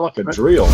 like a drill.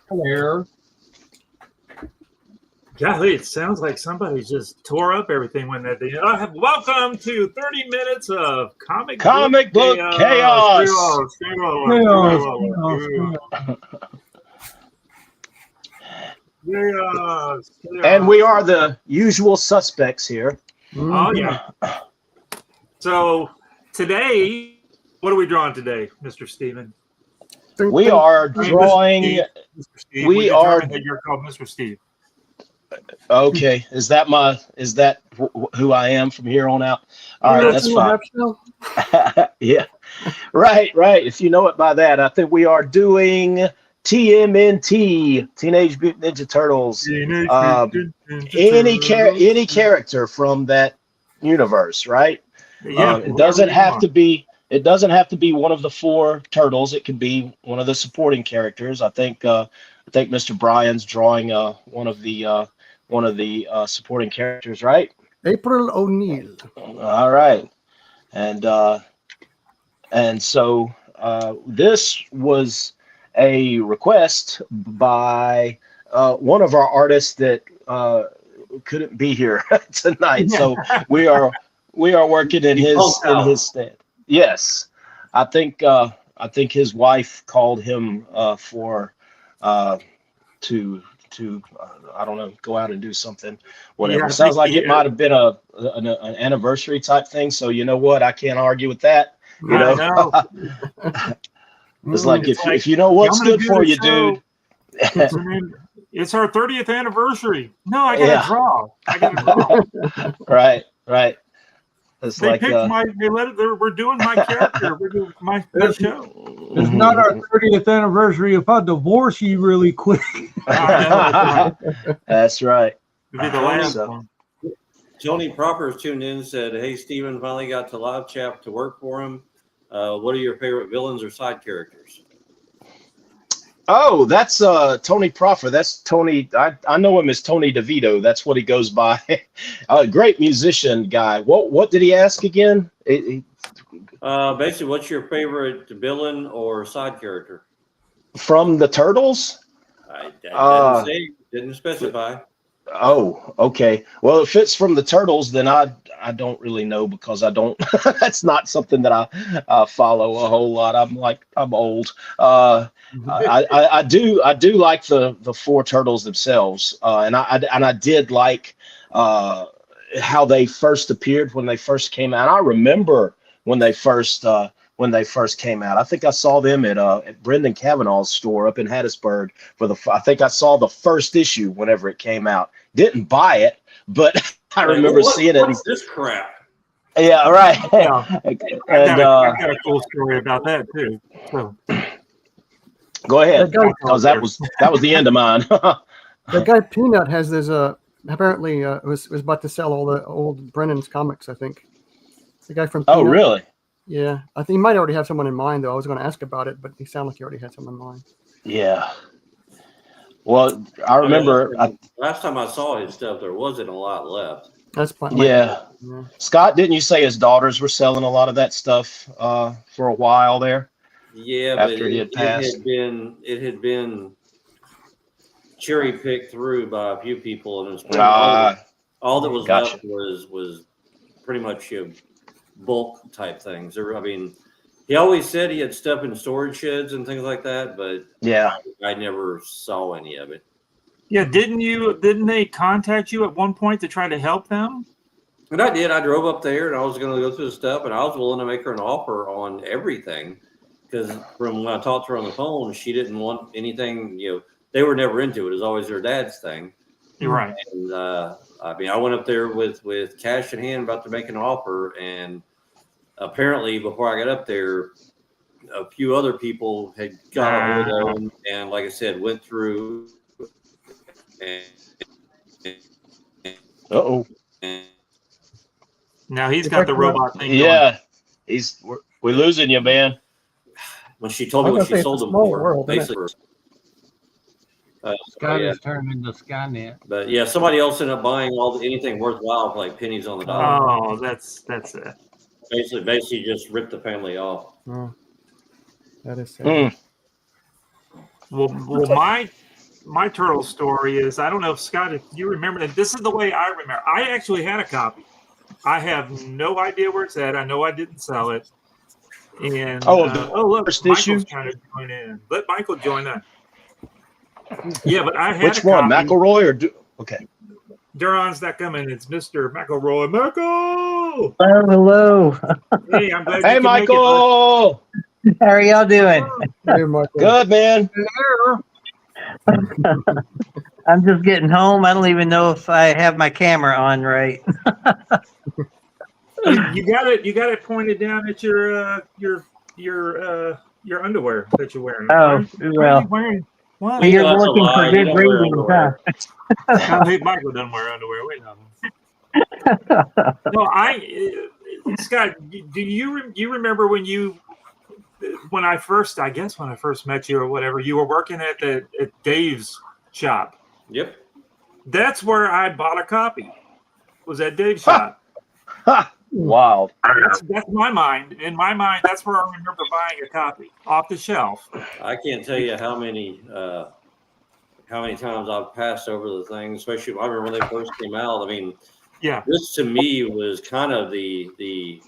Hello. Golly, it sounds like somebody just tore up everything when that did. Welcome to 30 minutes of comic book chaos. And we are the usual suspects here. Oh, yeah. So today, what are we drawing today, Mr. Steven? We are drawing. Mr. Steve. We are. That you're called Mr. Steve. Okay, is that who I am from here on out? All right, that's fine. Yeah, right. If you know it by that, I think we are doing TMNT, Teenage Mutant Ninja Turtles. Any character from that universe, right? Yeah. It doesn't have to be. It doesn't have to be one of the four turtles. It could be one of the supporting characters. I think Mr. Bryan's drawing one of the supporting characters, right? April O'Neil. All right, and so this was a request by one of our artists that couldn't be here tonight. So we are working in his stead. Yes, I think his wife called him to I don't know, go out and do something, whatever. Yeah, sounds like it might have been an anniversary type thing. So you know what, I can't argue with that. You know. It's like if you know what's good for you, dude. It's our 30th anniversary. No, I gotta draw. Right. It's they like picked we're doing my character. We're doing my show. It's not our 30th anniversary. If I divorce you really quick. That's right. It'll be the last one. Tony Propper's tuned in and said, "Hey, Steven, finally got to live chat to work for him. What are your favorite villains or side characters?" Oh, that's Tony Proffer. That's Tony. I know him as Tony DeVito. That's what he goes by. A great musician guy. What did he ask again? Basically, what's your favorite villain or side character from the Turtles? I didn't specify. Oh, okay. Well, if it's from the Turtles, then I don't really know, because I don't. That's not something that I follow a whole lot. I'm old. I do like the four turtles themselves, and I did like how they first appeared when they first came out. I remember when they first came out. I think I saw them at Brendan Kavanaugh's store up in Hattiesburg I think I saw the first issue whenever it came out. Didn't buy it, but I remember seeing it. What's this crap? Yeah, right. Yeah. I got a cool story about that too. So go ahead, because that was the end of mine. The guy Peanut has this apparently was about to sell all the old Brennan's comics, I think. The guy from Peanut. Oh, really? Yeah, I think he might already have someone in mind, though. I was going to ask about it, but he sounded like he already had someone in mind. Yeah. Well, I remember last time I saw his stuff, there wasn't a lot left. That's yeah. Scott, didn't you say his daughters were selling a lot of that stuff for a while there? Yeah, after but he had passed. It had been cherry picked through by a few people, and it was all that was left was pretty much bulk type things. I mean, he always said he had stuff in storage sheds and things like that, but yeah, I never saw any of it. Yeah, didn't they contact you at one point to try to help them? And I did. I drove up there and I was going to go through the stuff, and I was willing to make her an offer on everything because from when I talked to her on the phone, she didn't want anything. They were never into it. It was always their dad's thing. You're right. And I went up there with cash in hand, about to make an offer, and apparently before I got up there, a few other people had got a hold of them, and like I said, went through. Now he's got the robot thing. Yeah, we're losing you, man. When she told me what she sold them for, basically. Scott has turned into Skynet. But yeah, somebody else ended up buying anything worthwhile for like pennies on the dollar. Oh, that's it. Basically just ripped the family off. Oh, that is sad. Well, my turtle story is, I don't know if Scott, if you remember that. This is the way I remember. I actually had a copy. I have no idea where it's at. I know I didn't sell it. And look, Michael's trying to join in. Let Michael join in. Yeah, but I had which one, McElroy or okay? Duran's not coming. It's Mr. McElroy. Michael. Hello. Hey, I'm glad. Hey, Michael. How are y'all doing? Hey, Michael. Good, man. I'm just getting home. I don't even know if I have my camera on right. You got it pointed down at your underwear that you're wearing. Oh, well. What? You're looking for good ratings, huh? Michael doesn't wear underwear. Wait a minute. No, Scott, do you remember when I first met you or whatever, you were working at Dave's shop? Yep. That's where I bought a copy. Was at Dave's shop. Wow. That's my mind. In my mind, that's where I remember buying a copy off the shelf. I can't tell you how many times I've passed over the thing, especially I remember when they first came out. I mean, yeah, this to me was kind of the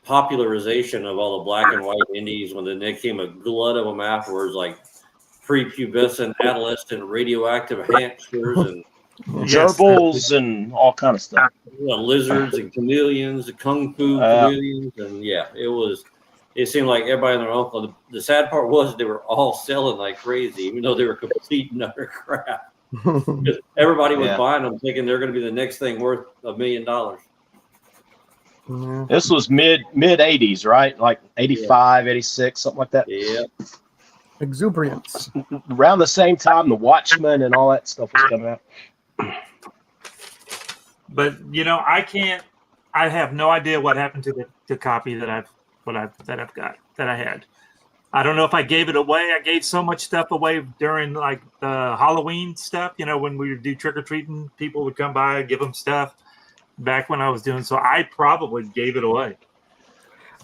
popularization of all the black and white indies, when then there came a glut of them afterwards, like prepubescent, adolescent, radioactive hamsters and gerbils and all kind of stuff. Lizards and chameleons, the kung fu chameleons, and it seemed like everybody and their uncle. The sad part was they were all selling like crazy, even though they were complete and utter crap. Because everybody was buying them, thinking they're going to be the next thing worth $1 million. This was mid 80s, right? Like 85, 86, something like that. Yeah. Exuberance. Around the same time, The Watchmen and all that stuff was coming out. But I have no idea what happened to the copy that I had. I don't know if I gave it away. I gave so much stuff away during like the Halloween stuff. When we would do trick or treating, people would come by, give them stuff. Back when I was doing so, I probably gave it away.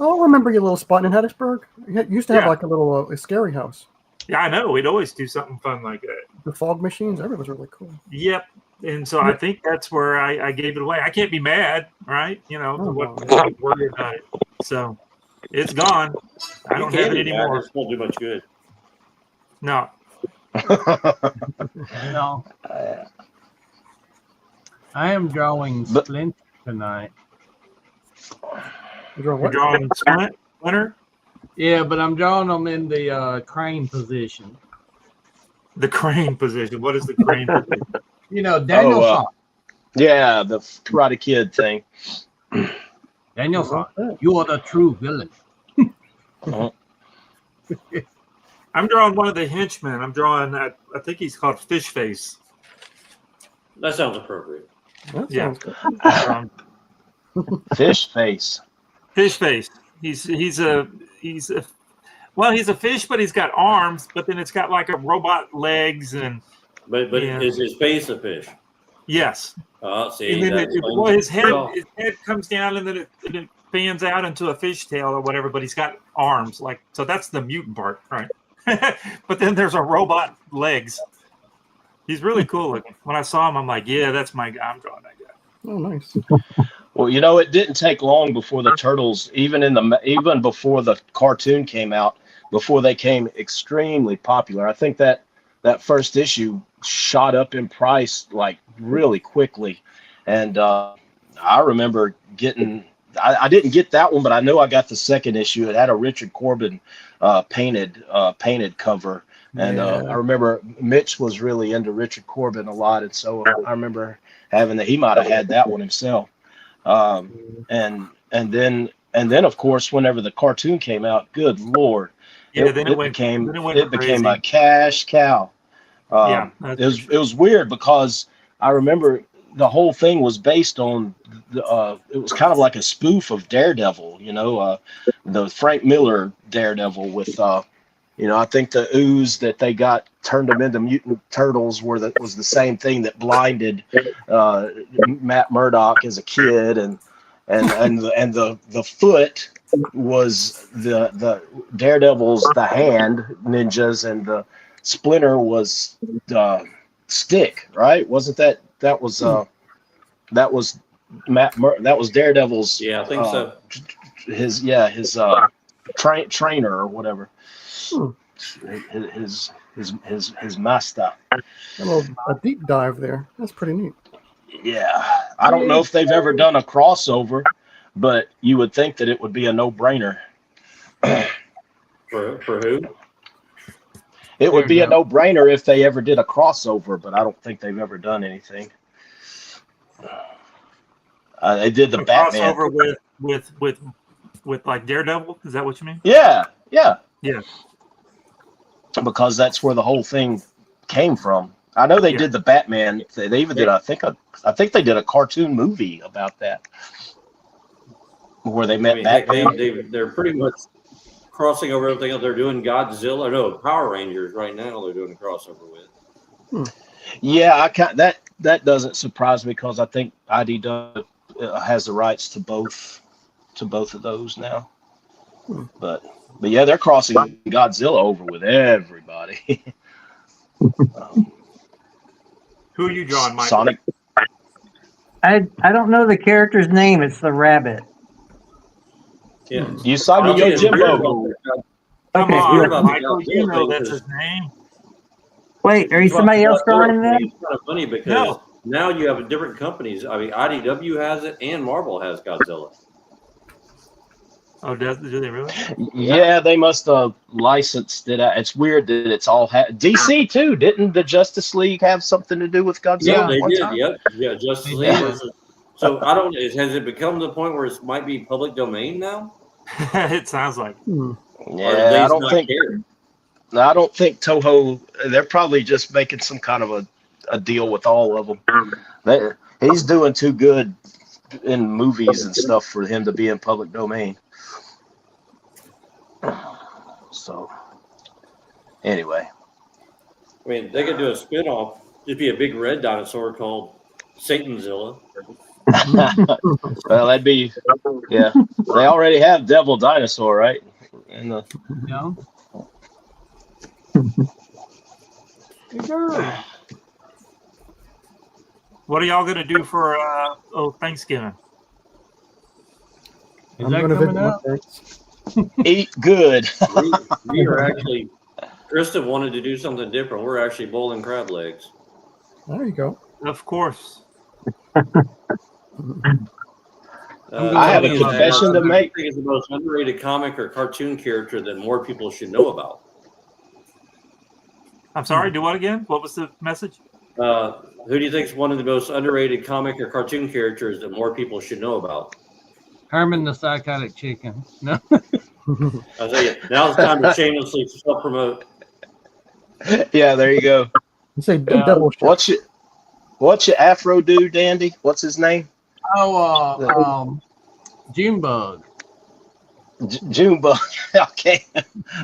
Oh, I remember your little spot in Hattiesburg. You used to have like a little a scary house. Yeah, I know. We'd always do something fun like that. The fog machines, everything was really cool. Yep. And so I think that's where I gave it away. I can't be mad, right? What worry about it. So it's gone. I don't have it anymore. It won't do much good. No. No. I am drawing Splinter tonight. You're drawing Splinter? Yeah, but I'm drawing them in the crane position. The crane position. What is the crane position? Daniel yeah, the Karate Kid thing. Daniel, you are the true villain. I'm drawing one of the henchmen. I'm drawing, I think he's called Fish Face. That sounds appropriate. Yeah. Fish Face. Fish Face. He's a fish, but he's got arms, but then it's got like a robot legs and. But is his face a fish? Yes. See. And then his head comes down and then it fans out into a fishtail or whatever, but he's got arms so that's the mutant part, right? But then there's a robot legs. He's really cool looking. When I saw him, I'm like, yeah, that's my guy. I'm drawing that guy. Oh, nice. Well, it didn't take long before the Turtles, even before the cartoon came out, before they came extremely popular. I think that first issue shot up in price like really quickly, and I remember getting I didn't get that one, but I know I got the second issue. It had a Richard Corbin painted cover, and I remember Mitch was really into Richard Corbin a lot, and so I remember having that. He might have had that one himself. And then of course, whenever the cartoon came out, good Lord, it became a cash cow. It was weird because I remember the whole thing was based on it was kind of like a spoof of Daredevil, the Frank Miller Daredevil with I think the ooze that they got turned them into mutant turtles was the same thing that blinded Matt Murdock as a kid, and the foot was the Daredevil's the hand ninjas, and the Splinter was the stick, right? Wasn't that was that was Daredevil's? Yeah, I think so. His trainer or whatever. His master. A deep dive there. That's pretty neat. Yeah, I don't know if they've ever done a crossover, but you would think that it would be a no-brainer. For who? It would be a no-brainer if they ever did a crossover, but I don't think they've ever done anything. They did the Batman crossover with like Daredevil. Is that what you mean? Yeah. because that's where the whole thing came from. I know they did the Batman. They even did. I think they did a cartoon movie about that, where they met Batman. They're pretty much crossing over everything else. They're doing Godzilla. No, Power Rangers right now. They're doing a crossover with. Yeah, that doesn't surprise me because I think IDW has the rights to both of those now. But yeah, they're crossing Godzilla over with everybody. Who are you drawing, Mike? Sonic. I don't know the character's name. It's the rabbit. Yeah, You saw me, yo, Jimbo. Come Okay, on, Michael, you know that's his name. Wait, are you somebody else drawing that? It's kind of funny because now you have different companies. I mean, IDW has it and Marvel has Godzilla. Oh, do they really? Yeah, they must have licensed it out. It's weird that it's all DC too. Didn't the Justice League have something to do with Godzilla? Yeah, they did. Yep. Yeah, Justice League. So I don't. Has it become to the point where it might be public domain now? It sounds like. Yeah, I don't think. I don't think Toho. They're probably just making some kind of a deal with all of them. He's doing too good in movies and stuff for him to be in public domain. So, anyway. I mean, they could do a spinoff. It'd be a big red dinosaur called Satanzilla. Well, that'd be, yeah. They already have Devil Dinosaur, right? Yeah. What are y'all gonna do for Thanksgiving? Is that coming up? Eat good. we are actually, Krista wanted to do something different. We're actually boiling crab legs. There you go. Of course. I have a confession to make. I think it's the most underrated comic or cartoon character that more people should know about. I'm sorry, do what again? What was the message? Who do you think is one of the most underrated comic or cartoon characters that more people should know about? Herman the Psychotic Chicken. No. I'll tell you, now it's time to shamelessly self-promote. Yeah, there you go. You say double shot. What's your Afro dude, Dandy? What's his name? Junebug. Junebug. Okay,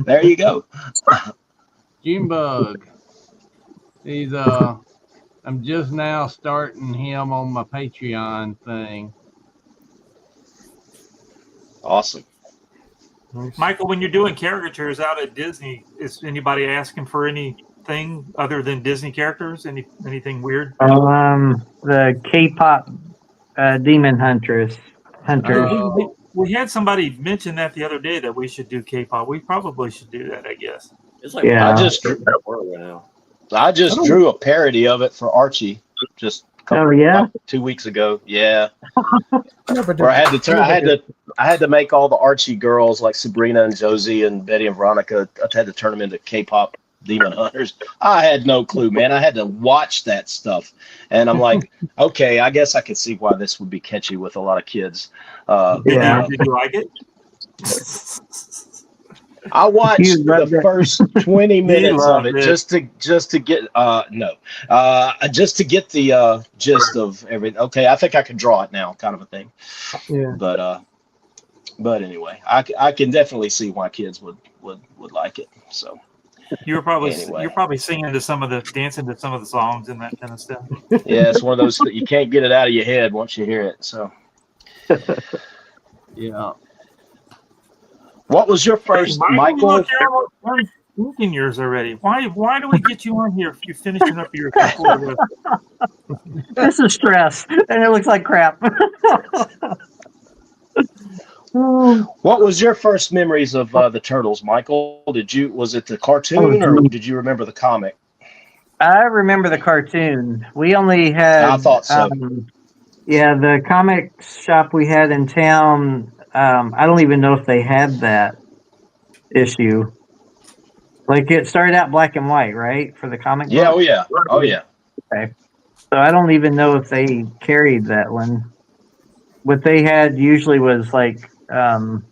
there you go. Junebug. He's I'm just now starting him on my Patreon thing. Awesome. Michael, when you're doing caricatures out at Disney, is anybody asking for anything other than Disney characters? Anything weird? The K-pop demon hunters. We had somebody mention that the other day that we should do K-pop. We probably should do that, I guess. It's like Yeah. I just drew a parody of it for Archie, just Oh yeah. 2 weeks ago. Yeah. Never did. Where I had to make all the Archie girls like Sabrina and Josie and Betty and Veronica. I had to turn them into K-pop demon hunters. I had no clue, man. I had to watch that stuff, and I'm like, okay, I guess I could see why this would be catchy with a lot of kids. Did you like it? I watched the first 20 minutes of it just to get just to get the gist of everything. Okay, I think I can draw it now, kind of a thing. Yeah. But anyway, I can definitely see why kids would like it. So you're probably singing to some of the dancing to some of the songs and that kind of stuff. Yeah, it's one of those that you can't get it out of your head once you hear it. So yeah. What was your first, Michael? I'm thinking yours already. Why do we get you on here if you're finishing up your record? This is stress, and it looks like crap. What was your first memories of the Turtles, Michael? Was it the cartoon or did you remember the comic? I remember the cartoon. We only had. I thought so. Yeah, the comic shop we had in town. I don't even know if they had that issue. Like it started out black and white, right? For the comic Yeah, book? oh yeah. Okay. So I don't even know if they carried that one. What they had usually was like the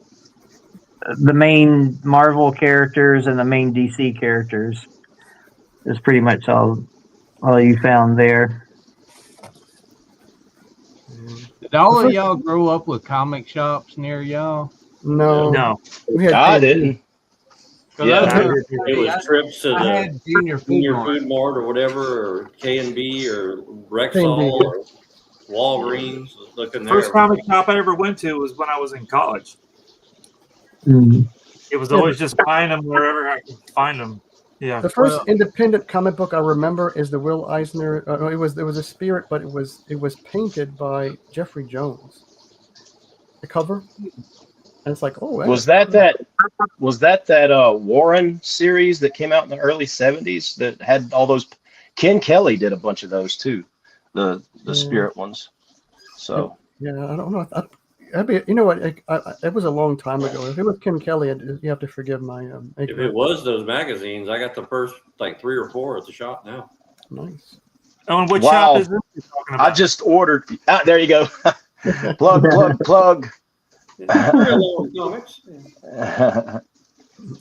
main Marvel characters and the main DC characters. Is pretty much all you found there. Did all of y'all grow up with comic shops near y'all? No. I didn't. Yeah, it was trips to the Junior Food Mart or whatever, or K&B or Rexall or Walgreens. Looking there. First comic shop I ever went to was when I was in college. Mm-hmm. It was always just buying them wherever I could find them. Yeah. The first independent comic book I remember is the Will Eisner. It was a Spirit, but it was painted by Jeffrey Jones. The cover, and it's like, oh, was that Warren series that came out in the early '70s that had all those? Ken Kelly did a bunch of those too, the Spirit ones. So yeah, I don't know. You know what? It was a long time ago. If it was Ken Kelly, you have to forgive my. If it was those magazines, I got the first like 3 or 4 at the shop now. Nice. Oh, and what shop is this you're talking about? I just ordered. There you go. plug. Comics.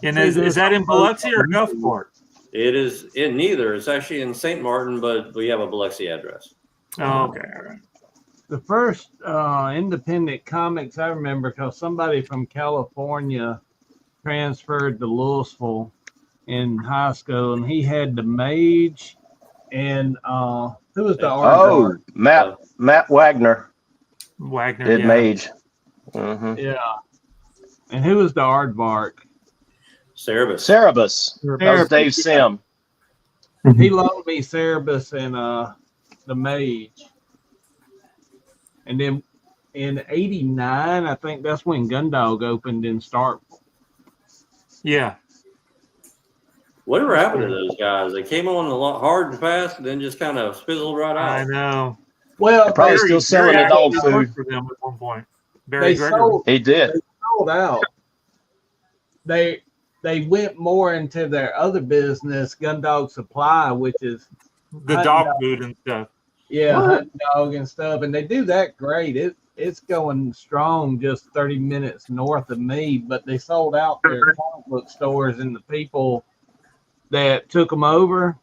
And is that in Biloxi or Gulfport? It is in neither. It's actually in St. Martin, but we have a Biloxi address. Oh, okay. All right. The first independent comics I remember, because somebody from California transferred to Louisville in high school, and he had the Mage and who was the art? Matt Wagner. Wagner did Mage. Mm-hmm. Yeah. And who was the aardvark? Cerebus. That was Dave Sim. He loaned me Cerebus and the Mage. And then in '89, I think that's when Gundog opened in Starkville. Yeah. Whatever happened to those guys? They came on a lot hard and fast, and then just kind of fizzled right out. I know. Well, they're probably still selling the dog food for them at one point. He did. They sold out. They went more into their other business, Gundog Supply, which is the dog food and stuff. Yeah, hunting dog and stuff, and they do that great. It's going strong, just 30 minutes north of me. But they sold out their comic book stores, and the people that took them over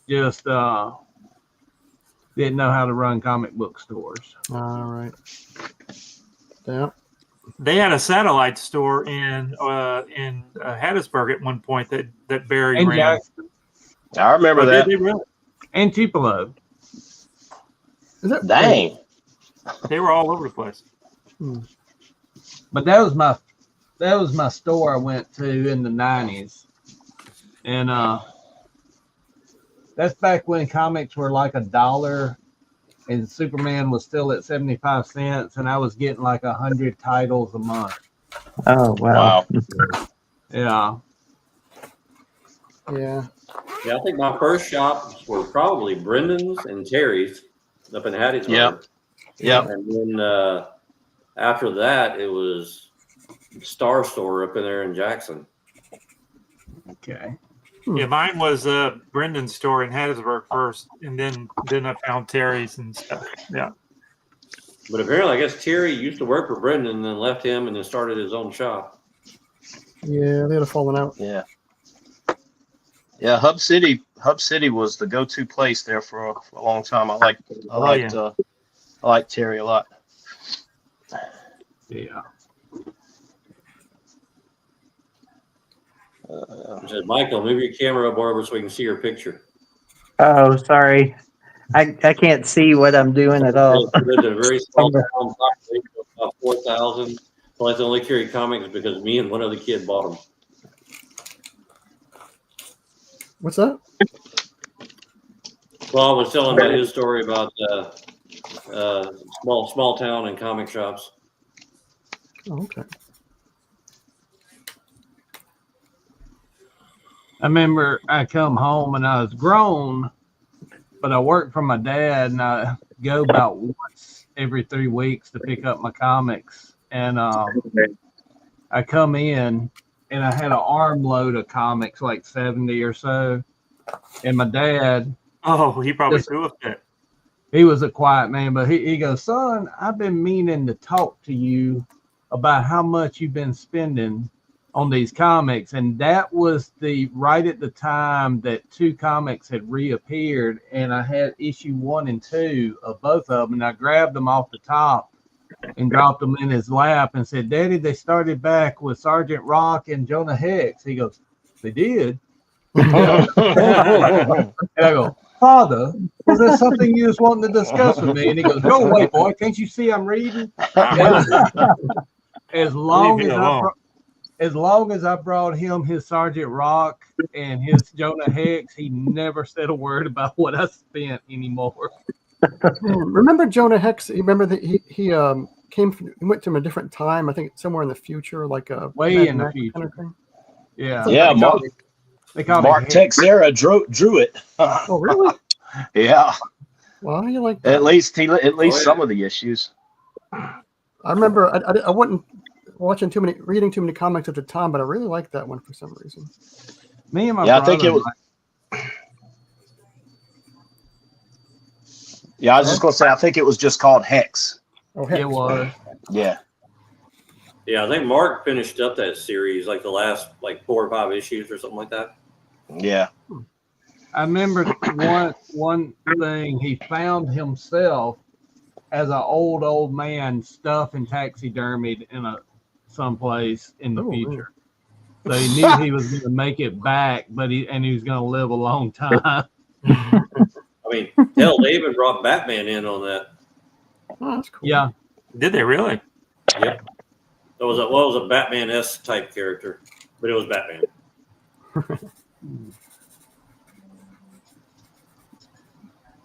just didn't know how to run comic book stores. All right. Yeah. They had a satellite store in Hattiesburg at one point that Barry and ran. Jackson. I remember that. Really? And Tupelo. Dang. They were all over the place. But that was my store I went to in the 90s. And that's back when comics were like $1 and Superman was still at 75 cents, and I was getting like 100 titles a month. Oh, wow. Yeah. Yeah. Yeah, I think my first shops were probably Brendan's and Terry's. up in Hattiesburg. Yep. Yep. And then after that, it was Star Store up in there in Jackson. Okay. Yeah, mine was Brendan's store in Hattiesburg first, and then I found Terry's and stuff. Yeah. But apparently, I guess Terry used to work for Brendan and then left him and then started his own shop. Yeah, they had a falling out. Yeah. Yeah, Hub City was the go-to place there for a long time. I liked Terry a lot. Yeah. Said, Michael, move your camera up over so we can see your picture. Oh, sorry. I can't see what I'm doing at all. There's a very small town population of about 4,000. Well, I only carry comics because me and one other kid bought them. What's that? Well, I was telling about his story about small town and comic shops. Oh, okay. I remember I come home and I was grown, but I worked for my dad, and I go about once every 3 weeks to pick up my comics. And I come in, and I had an armload of comics, like 70 or so. And my dad, Oh, he probably threw a fit. he was a quiet man, but he goes, son, I've been meaning to talk to you about how much you've been spending on these comics. And that was right at the time that 2 comics had reappeared, and I had issue 1 and 2 of both of them, and I grabbed them off the top and dropped them in his lap and said, Daddy, they started back with Sergeant Rock and Jonah Hex. He goes, they did? And I go, Father, was there something you just wanted to discuss with me? And he goes, go away, boy. Can't you see I'm reading? As long as I brought him his Sergeant Rock and his Jonah Hex, he never said a word about what I spent anymore. Remember Jonah Hex? You remember that he went to him a different time. I think somewhere in the future, like a way in the future. Kind of thing. Yeah. Yeah. Mark Texera drew it. Oh, really? Yeah. Well, you like that? At least some of the issues. I remember I wasn't reading too many comics at the time, but I really liked that one for some reason. Me and my brother, I think it was. Yeah, I was just gonna say I think it was just called Hex. Oh, Hex. It was. Yeah. Yeah, I think Mark finished up that series, like the last 4 or 5 issues or something like that. Yeah. I remember one thing, he found himself as an old man stuffed and taxidermied in someplace in the future. So he knew he was going to make it back, but he was going to live a long time. I mean, hell, they even brought Batman in on that. Oh, that's cool. Yeah. Did they really? Yep. It was a Batman-esque type character, but it was Batman.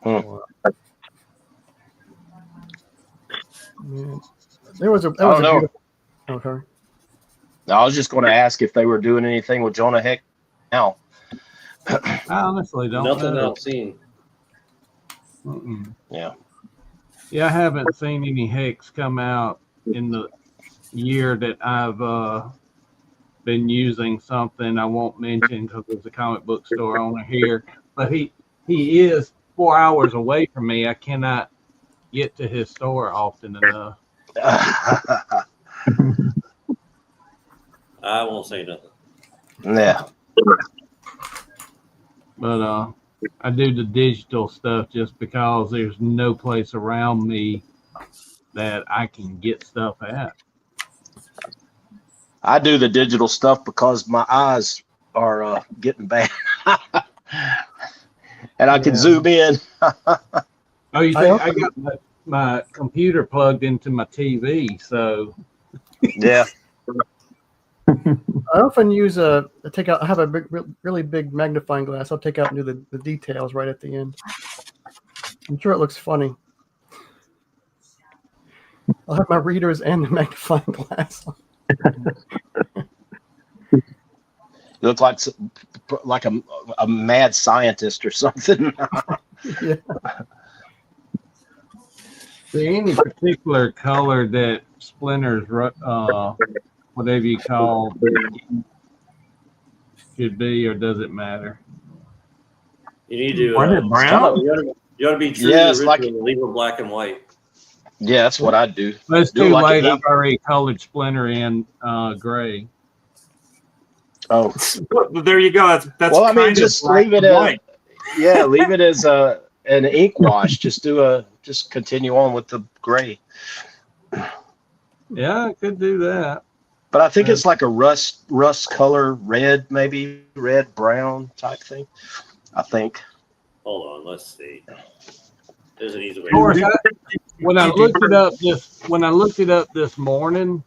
Yeah. There was a okay. I was just going to ask if they were doing anything with Jonah Hex now. I honestly don't Nothing know. I've seen. Yeah. Yeah, I haven't seen any Hex come out in the year that I've been using something I won't mention because there's a comic book store owner here. But he is 4 hours away from me. I cannot get to his store often enough. I won't say nothing. Yeah. But I do the digital stuff just because there's no place around me that I can get stuff at. I do the digital stuff because my eyes are getting bad. And I can zoom in. Oh, you think I got my computer plugged into my TV, so yeah. I often use I have a really big magnifying glass. I'll take out and do the details right at the end. I'm sure it looks funny. I'll have my readers and the magnifying glass on. You look like a mad scientist or something. Yeah. there any particular color that Splinters, whatever you call, should be, or does it matter? You need to. Brown? You ought to be true Yeah, to it's the like- original, leave it black and white. Yeah, that's what I do. But it's Do too like late. an I've already colored Splinter in gray. Oh, There you go. That's well, I mean, kind just of black leave it and as white. yeah, leave it as an ink wash. Just continue on with the gray. Yeah, I could do that. But I think it's like a rust color, red, maybe red brown type thing. I think. Hold on, let's see. There's an easy way. Of course, when I looked it up this morning,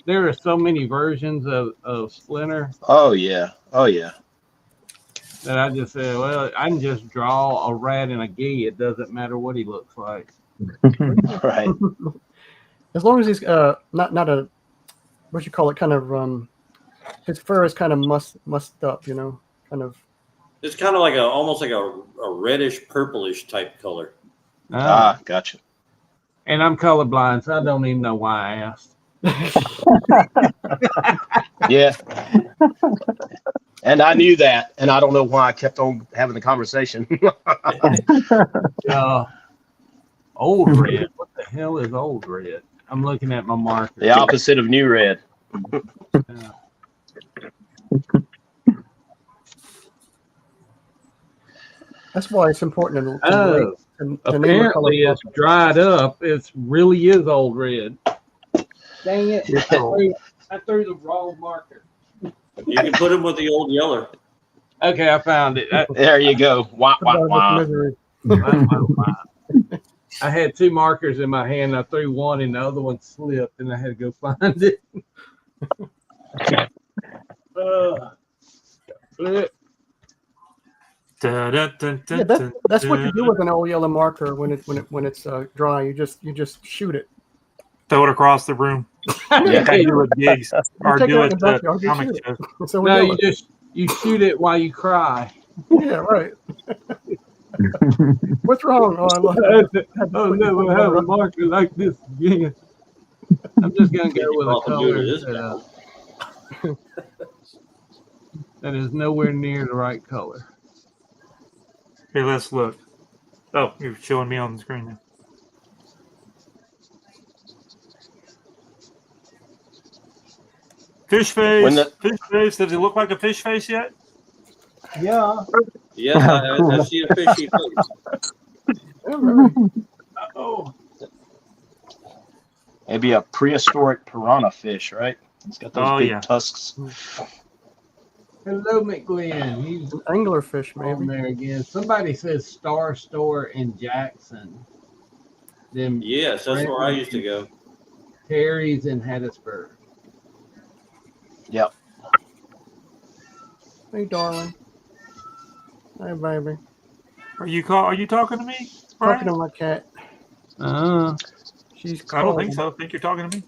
there are so many versions of Splinter Oh yeah. that I just said, well, I can just draw a rat and a gee. It doesn't matter what he looks like. Right. As long as he's not a what you call it, kind of his fur is kind of mussed up, you know, kind of. It's kind of like almost like a reddish purplish type color. Gotcha. And I'm colorblind, so I don't even know why I asked. Yeah. And I knew that, and I don't know why I kept on having the conversation. Old red. What the hell is old red? I'm looking at my marker. The opposite of new red. Yeah. That's why it's important to name a color Apparently, it's dried up. It really is old red. Dang it! I threw the wrong marker. You can put them with the old yeller. Okay, I found it. There you go. Wah, wah, wah. I had two markers in my hand. I threw one, and the other one slipped, and I had to go find it. Flip. Dun, dun, dun, dun, Yeah, dun, that's what you do dun. with an old yellow marker when it's dry. You just shoot it. Throw it across the room. Yeah. Like I do with gigs or take it do out it in the backyard, you comic shoot it. shows. So we No, know you shoot it while you cry. yeah, right. What's wrong? Oh, I love it. Oh, never have a marker like this again. I'm just gonna go with a Welcome you to color this that is nowhere near the right color. Here, let's look. Oh, you're showing me on the screen now. Fish face. Fish face. Does it look like a fish face yet? Yeah. Yes, I see a fishy face. Oh. Maybe a prehistoric piranha fish, right? It's got those big yeah. tusks. Hello, McGlynn. He's An anglerfish, on maybe. there again. Somebody says Star Store in Jackson. Then Yes, that's where I used to go. Terry's in Hattiesburg. Yep. Hey, darling. Hey, baby. Are you talking to me? Talking Brian? to my cat. She's I don't think cold. so. I think you're talking to me.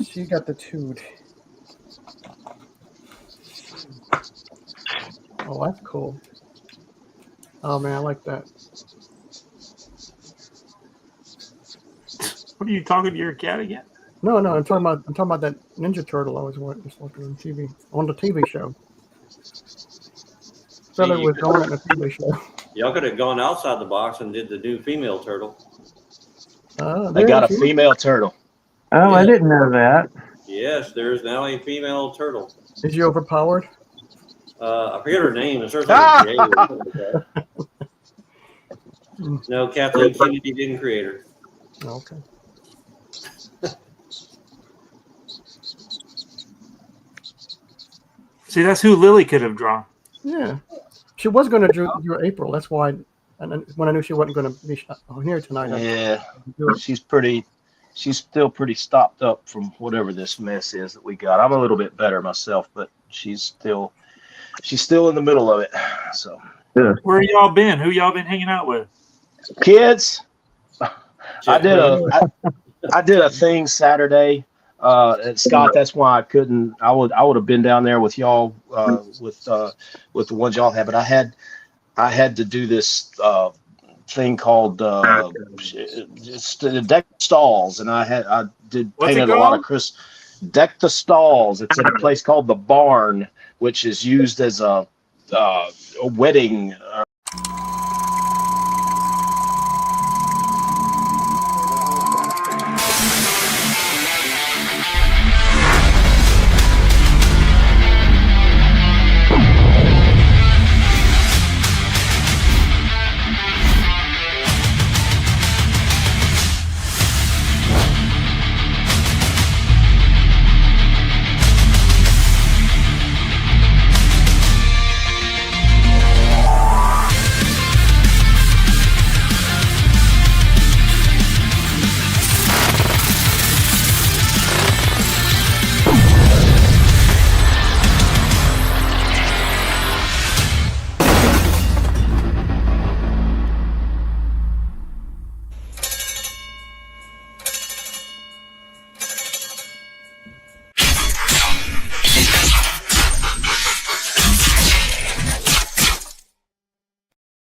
She got the toot. Oh, that's cool. Oh man, I like that. What are you talking to your cat again? No, I'm talking about that Ninja Turtle I was watching on TV on the TV show. Fella was going on the TV show. Y'all could have gone outside the box and did the new female turtle. They got a female turtle. Oh, I didn't know that. Yes, there's now a female turtle. Is she overpowered? I forget her name. It starts with a J or something like that. No, Kathleen Kennedy didn't create her. Oh, okay. See, that's who Lily could have drawn. Yeah, she was going to do April. That's why. And when I knew she wasn't going to be on here tonight, Yeah. do it. She's still pretty stopped up from whatever this mess is that we got. I'm a little bit better myself, but she's still in the middle of it. So Where y'all been? Who y'all been hanging out with? kids, I did a thing Saturday. Scott, that's why I couldn't. I would have been down there with y'all with the ones y'all had, but I had to do this thing called it's the Deck Stalls, and I painted a lot of Deck the Stalls. It's at a place called the Barn, which is used as a wedding